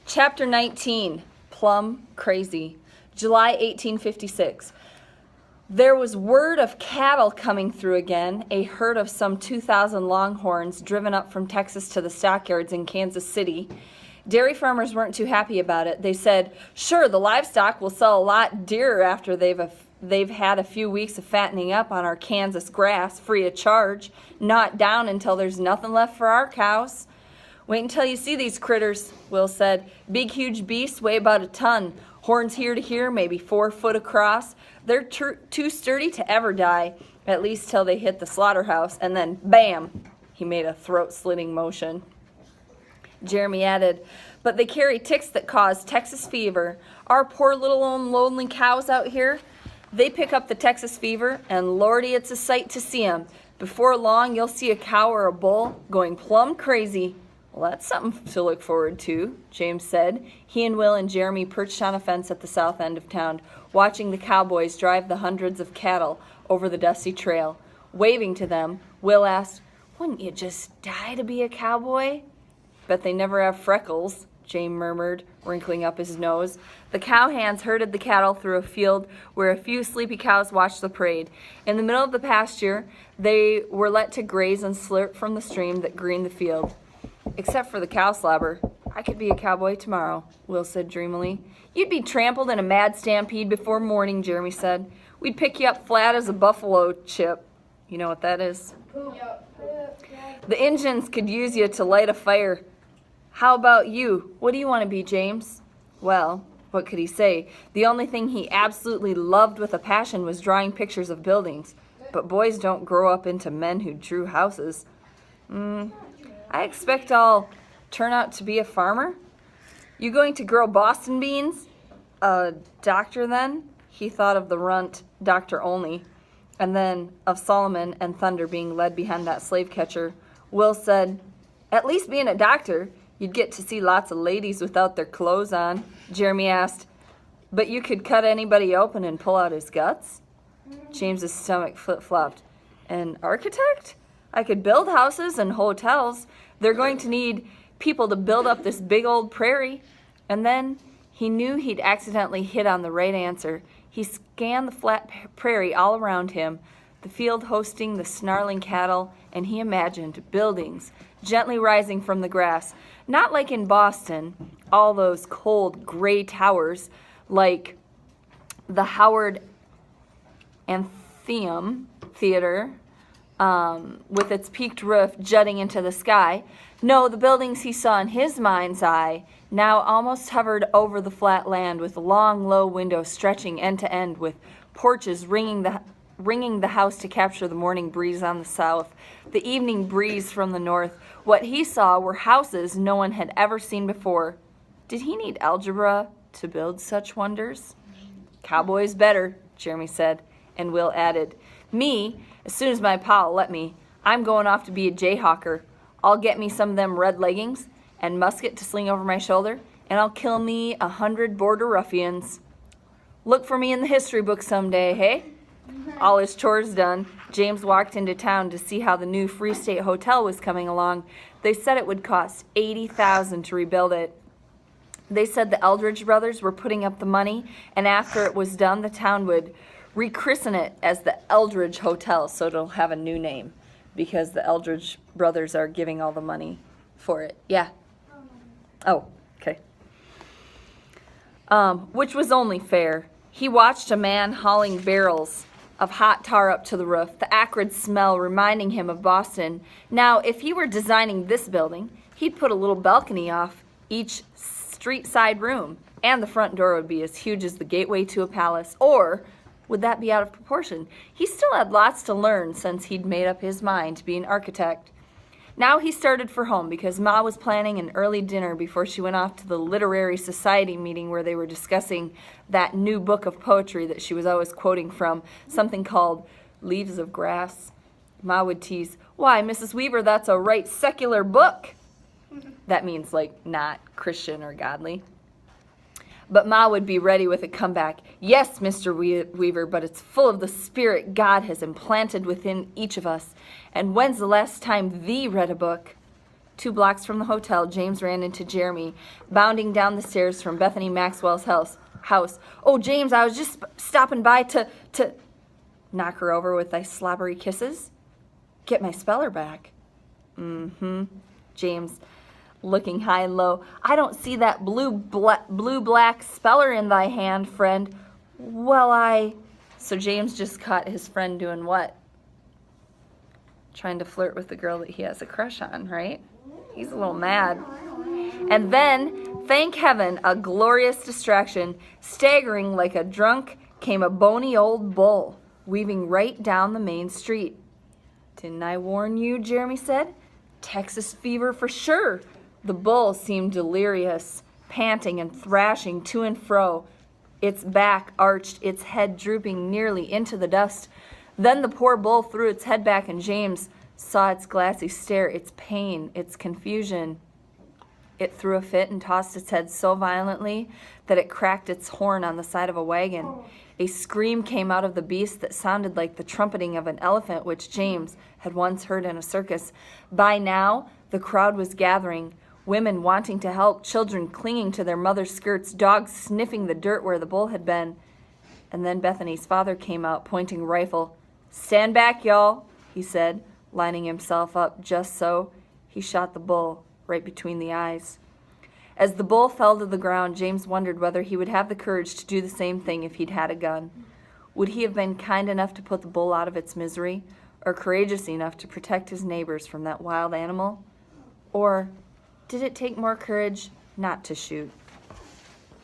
Chapter 19, Plum Crazy, July 1856. There was word of cattle coming through again, a herd of some 2,000 longhorns driven up from Texas to the stockyards in Kansas City. Dairy farmers weren't too happy about it. They said, sure, the livestock will sell a lot dearer after they've had a few weeks of fattening up on our Kansas grass free of charge, not down until there's nothing left for our cows. Wait until you see these critters, Will said. Big, huge beasts weigh about a ton. Horns here to here, maybe 4 foot across. They're too sturdy to ever die, at least till they hit the slaughterhouse, and then, bam, he made a throat-slitting motion. Jeremy added, but they carry ticks that cause Texas fever. Our poor little lonely cows out here, they pick up the Texas fever, and lordy, it's a sight to see 'em. Before long, you'll see a cow or a bull going plumb crazy. Well, that's something to look forward to, James said. He and Will and Jeremy perched on a fence at the south end of town, watching the cowboys drive the hundreds of cattle over the dusty trail. Waving to them, Will asked, wouldn't you just die to be a cowboy? Bet they never have freckles, James murmured, wrinkling up his nose. The cowhands herded the cattle through a field where a few sleepy cows watched the parade. In the middle of the pasture, they were let to graze and slurp from the stream that greened the field. Except for the cow slobber. I could be a cowboy tomorrow, Will said dreamily. You'd be trampled in a mad stampede before morning, Jeremy said. We'd pick you up flat as a buffalo chip. You know what that is? The Injuns could use you to light a fire. How about you? What do you want to be, James? Well, what could he say? The only thing he absolutely loved with a passion was drawing pictures of buildings. But boys don't grow up into men who drew houses. I expect I'll turn out to be a farmer. You going to grow Boston beans? A doctor then? He thought of the runt, Doctor Only, and then of Solomon and Thunder being led behind that slave catcher. Will said, at least being a doctor, you'd get to see lots of ladies without their clothes on. Jeremy asked, but you could cut anybody open and pull out his guts? James's stomach flip-flopped. An architect? I could build houses and hotels. They're going to need people to build up this big old prairie. And then he knew he'd accidentally hit on the right answer. He scanned the flat prairie all around him, the field hosting the snarling cattle, and he imagined buildings gently rising from the grass. Not like in Boston, all those cold gray towers like the Howard Athenaeum Theater, with its peaked roof jutting into the sky. No, the buildings he saw in his mind's eye now almost hovered over the flat land, with long, low windows stretching end to end, with porches ringing the house to capture the morning breeze on the south, the evening breeze from the north. What he saw were houses no one had ever seen before. Did he need algebra to build such wonders? Cowboys better, Jeremy said, and Will added, me, as soon as my pa'll let me, I'm going off to be a jayhawker. I'll get me some of them red leggings and musket to sling over my shoulder, and I'll kill me 100 border ruffians. Look for me in the history book someday, hey? All his chores done, James walked into town to see how the new Free State Hotel was coming along. They said it would cost $80,000 to rebuild it. They said the Eldridge brothers were putting up the money, and after it was done, the town would rechristen it as the Eldridge Hotel, so it'll have a new name, because the Eldridge brothers are giving all the money for it. Yeah. Oh, okay. Which was only fair. He watched a man hauling barrels of hot tar up to the roof, the acrid smell reminding him of Boston. Now, if he were designing this building, he'd put a little balcony off each street side room, and the front door would be as huge as the gateway to a palace. Or would that be out of proportion? He still had lots to learn since he'd made up his mind to be an architect. Now he started for home because Ma was planning an early dinner before she went off to the literary society meeting where they were discussing that new book of poetry that she was always quoting from, something called Leaves of Grass. Ma would tease, why, Mrs. Weaver, that's a right secular book. That means like not Christian or godly. But Ma would be ready with a comeback. Yes, Mr. Weaver, but it's full of the spirit God has implanted within each of us. And when's the last time thee read a book? 2 blocks from the hotel, James ran into Jeremy, bounding down the stairs from Bethany Maxwell's house. Oh, James, I was just stopping by to knock her over with thy slobbery kisses. Get my speller back. James, looking high and low. I don't see that blue-black speller in thy hand, friend. Well, So James just caught his friend doing what? Trying to flirt with the girl that he has a crush on, right? He's a little mad. And then, thank heaven, a glorious distraction. Staggering like a drunk came a bony old bull, weaving right down the main street. Didn't I warn you, Jeremy said. Texas fever for sure. The bull seemed delirious, panting and thrashing to and fro, its back arched, its head drooping nearly into the dust. Then the poor bull threw its head back, and James saw its glassy stare, its pain, its confusion. It threw a fit and tossed its head so violently that it cracked its horn on the side of a wagon. A scream came out of the beast that sounded like the trumpeting of an elephant, which James had once heard in a circus. By now, the crowd was gathering, women wanting to help, children clinging to their mothers' skirts, dogs sniffing the dirt where the bull had been. And then Bethany's father came out, pointing a rifle. "Stand back, y'all," he said, lining himself up just so. He shot the bull right between the eyes. As the bull fell to the ground, James wondered whether he would have the courage to do the same thing if he'd had a gun. Would he have been kind enough to put the bull out of its misery, or courageous enough to protect his neighbors from that wild animal? Or did it take more courage not to shoot?